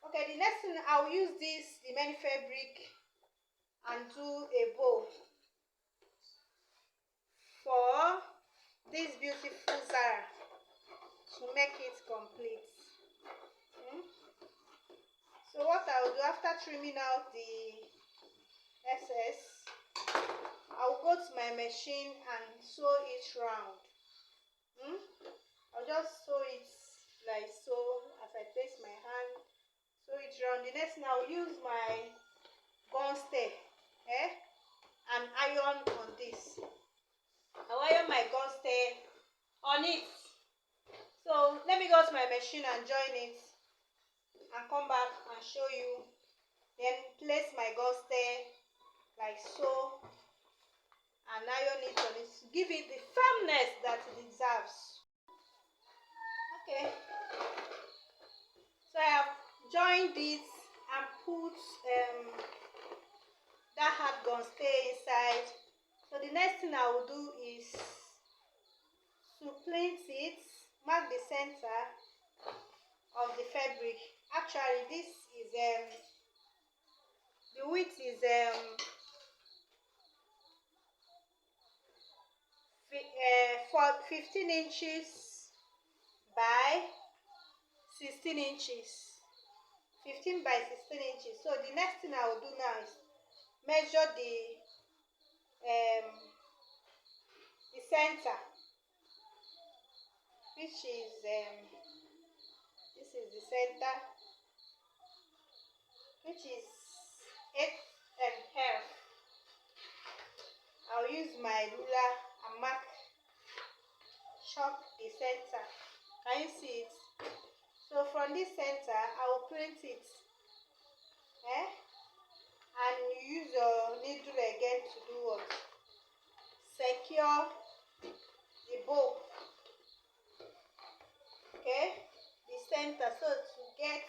Okay, the next thing, I'll use this remaining fabric and do a bow for this beautiful Zara to make it complete. So what I'll do after trimming out the excess, I'll go to my machine and sew it round. I'll just sew it like so as I place my hand, sew it round. The next thing, I'll use my gun stay and iron on this. I'll iron my gun stay on it. So let me go to my machine and join it and come back and show you. Then place my gun stay like so and iron it on it to give it the firmness that it deserves. Okay, so I have joined it and put that hard gun stay inside. So the next thing I will do is to plait it, mark the center of the fabric. Actually, this is the width is 15 inches by 16 inches. 15 by 16 inches. So the next thing I will do now is measure the center, which is this is the center, which is 8.5. I'll use my ruler and mark, chalk the center. Can you see it? So from this center, I will print it, and you use your needle again to do what? Secure the bow, okay, the center, so to get,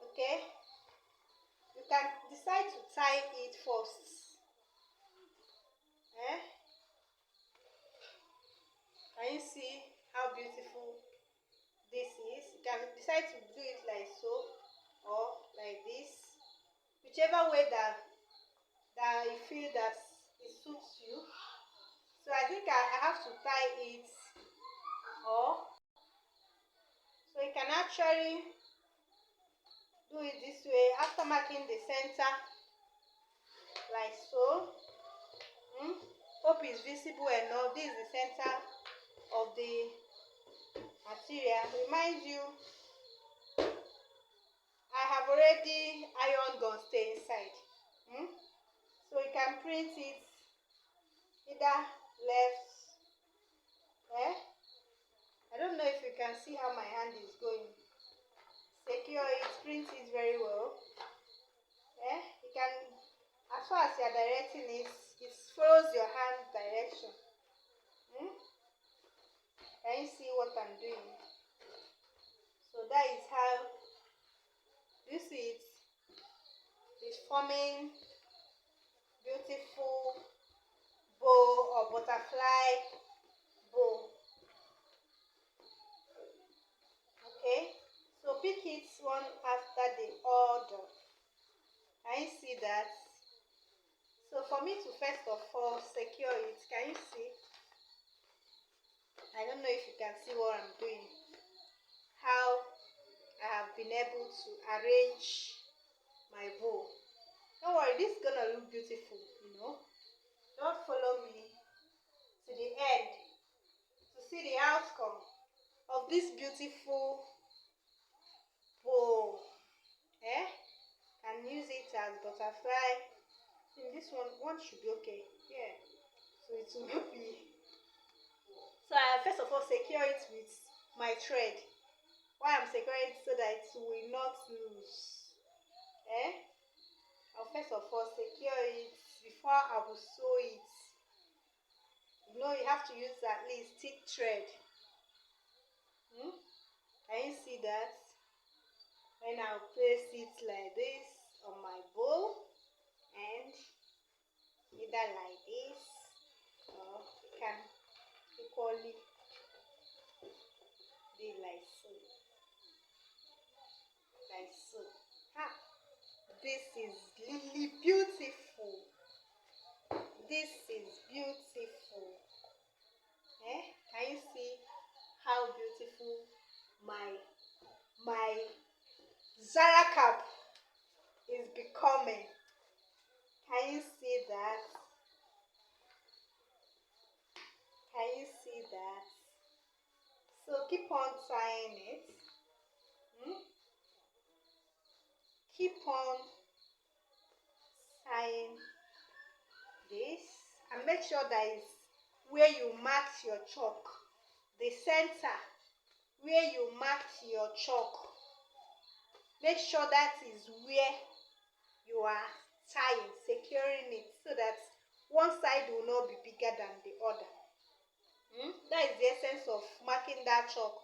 okay, you can decide to tie it first, can you see how beautiful this is? You can decide to do it like so or like this, whichever way that you feel that it suits you. So I think I have to tie it, or so you can actually do it this way after marking the center like so. Hope it's visible enough. This is the center of the material. Remind you, I have already iron gun stay inside, so you can print it either left, I don't know if you can see how my hand is going. Secure it, print it very well. You can, as far as you are directing it, it follows your hand direction. Can you see what I'm doing? So that is how this is forming beautiful bow or butterfly bow. Okay, so pick it one after the other. Can you see that? So for me to first of all secure it, can you see? I don't know if you can see what I'm doing, how I have been able to arrange my bow. Don't worry, this is gonna look beautiful, Don't follow me to the end to see the outcome of this beautiful bow. Can use it as butterfly. In this one should be okay. Yeah, so it will not be. So I first of all secure it with my thread. Why I'm securing it? So that it will not lose. I'll first of all secure it before I will sew it. You have to use at least thick thread. Can you see that? Then I'll place it like this on my bow, and either like this, or you can equally do like so. is really beautiful. This is beautiful. Can you see how beautiful my Zara cap is becoming? Can you see that? Can you see that? So keep on tying it. Keep on tying this and make sure that is where you marked your chalk, the center where you marked your chalk. Make sure that is where you are tying, securing it, so that one side will not be bigger than the other. That is the essence of marking that chalk,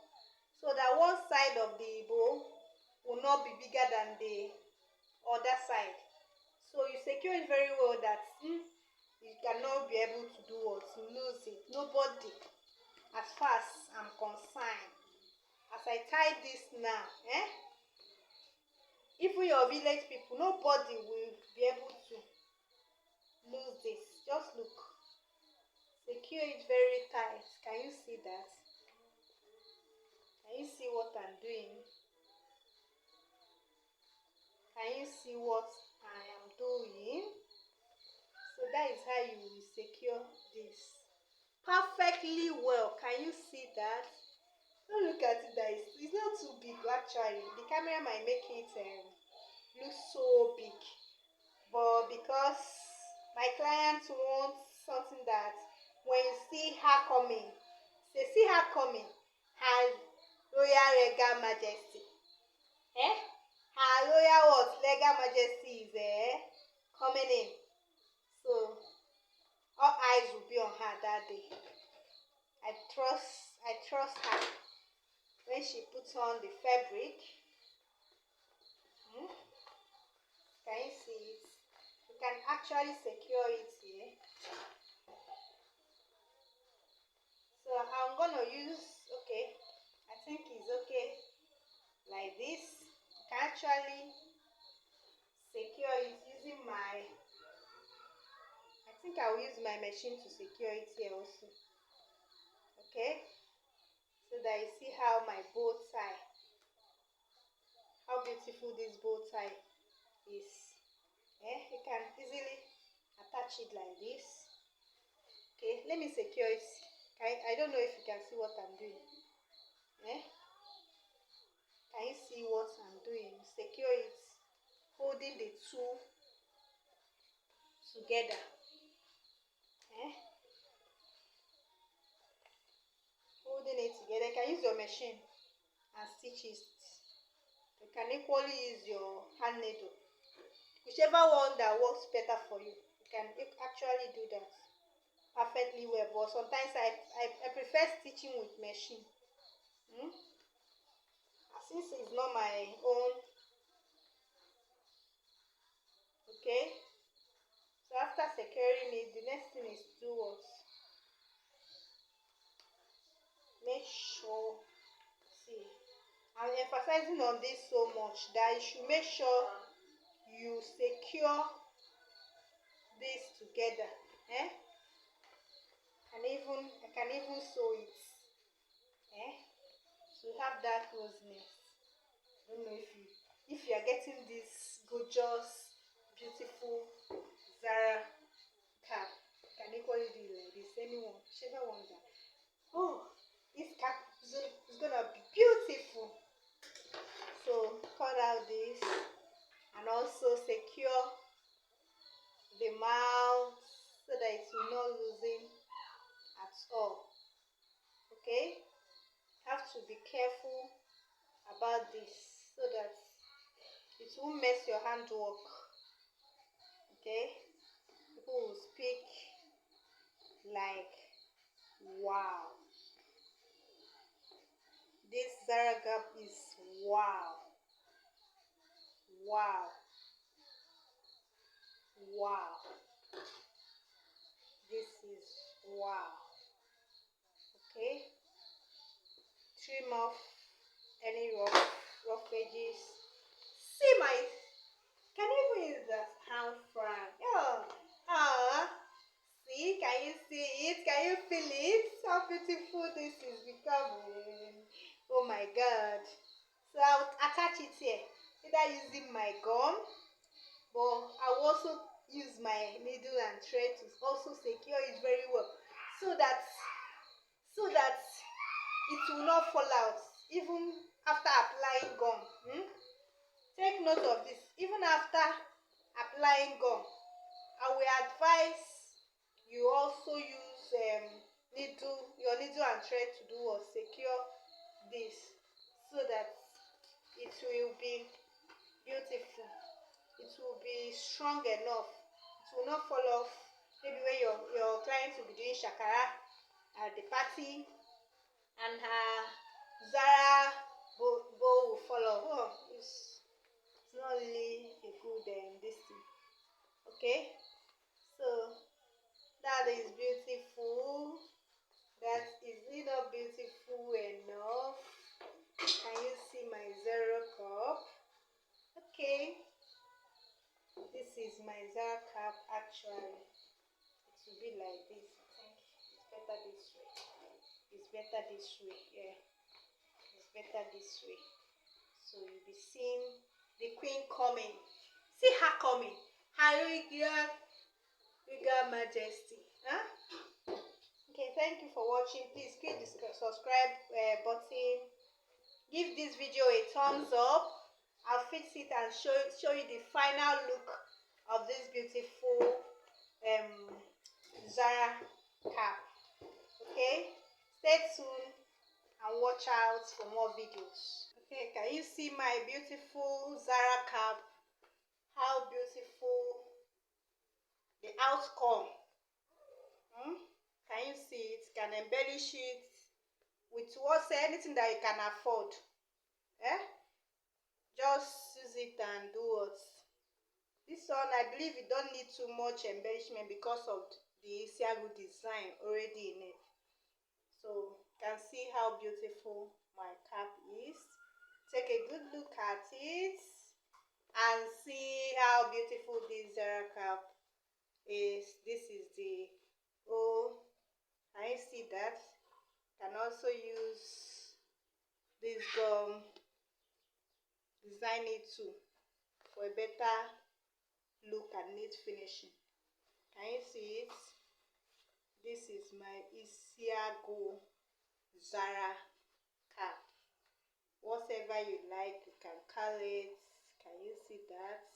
so that one side of the bow will not be bigger than the other side. So you secure it very well that you cannot be able to do what, to lose it. Nobody, as far as I'm concerned, as I tie this now, even your village people, nobody will be able to lose this. Just look, secure it very tight. Can you see that? Can you see what I'm doing? Can you see what I am doing? So that is how you will secure this perfectly well. Can you see that? Don't look at it, that it's not too big actually. The camera might make it look so big, but because my client wants something that when you see her coming, say, see her coming, her royal regal majesty, her royal what, legal majesty is coming in. So all eyes will be on her that day. I trust her. When she puts on the fabric, can you see it? You can actually secure it here. So I'm gonna use, okay, I think it's okay like this. You can actually secure it using my, I think I'll use my machine to secure it here also. Okay, so that you see how my bow tie, how beautiful this bow tie is. You can easily attach it like this. Okay, let me secure it. I don't know if you can see what I'm doing. Can you see what I'm doing? Secure it, holding the two together. Holding it together. You can use your machine and stitch it. You can equally use your hand needle. Whichever one that works better for you. You can actually do that perfectly well, but sometimes I prefer stitching with machine. Since it's not my own. Okay, so after securing it, the next thing is to do what? Make sure, see, I'm emphasizing on this so much that you should make sure you secure this together. I can even sew it. To have that closeness. I don't know if you are getting this gorgeous, beautiful Zara cap. You can equally do it like this. Anyone, whichever one that. Oh, this cap is gonna be beautiful. So cut out this and also secure the mouth so that it will not loosen at all. Okay, have to be careful about this so that it won't mess your handwork. Okay, people will speak like, wow, this Zara gap is wow, wow, wow, this is wow. Okay, trim off any rough edges. See my, can you even Can you see it? Can you feel it? How beautiful this is becoming. Oh my God. So I'll attach it here, either using my gum, but I'll also use my needle and thread to also secure it very well, so that it will not fall out even after applying gum. Take note of this. Even after applying gum, I will advise you also use your needle and thread to do or secure this, so that it will be beautiful. It will be strong enough. It will not fall off. Maybe when you're trying to be doing shakara at the party, and her Zara bow will fall off. Oh, it's not really a good this thing. Okay, so that is beautiful. That is it not beautiful enough? Can you see my zero cup? Okay, this is my zero cup. Actually, it will be like this. I think it's better this way. It's better this way. Yeah, it's better this way. So you'll be seeing the queen coming. See her coming. Her regal majesty. Huh? Okay, thank you for watching. Please click the subscribe button. Give this video a thumbs up. I'll fix it and show you the final look of this beautiful Zara cap. Okay, stay tuned and watch out for more videos. Okay, can you see my beautiful Zara cap? How beautiful the outcome. Can you see it? Can embellish it with anything that you can afford. Just use it and do what. This one, I believe you don't need too much embellishment because of the Isiagu design already in it. So you can see how beautiful my cap is. Take a good look at it and see how beautiful this Zara cap is. This is the can you see that? Can also use this gum, design it too for a better look and neat finishing. Can you see it? This is my Isiagu Zara cap. Whatever you like, you can call it. Can you see that?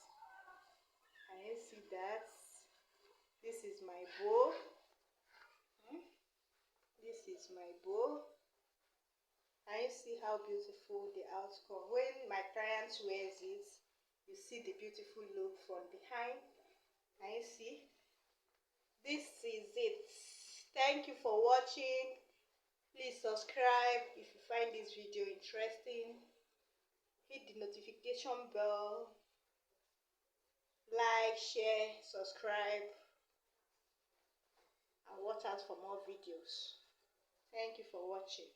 Can you see that? This is my bow. This is my bow. Can you see how beautiful the outcome? When my client wears it, you see the beautiful look from behind. Can you see? This is it. Thank you for watching. Please subscribe if you find this video interesting. Hit the notification bell. Like, share, subscribe, and watch out for more videos. Thank you for watching.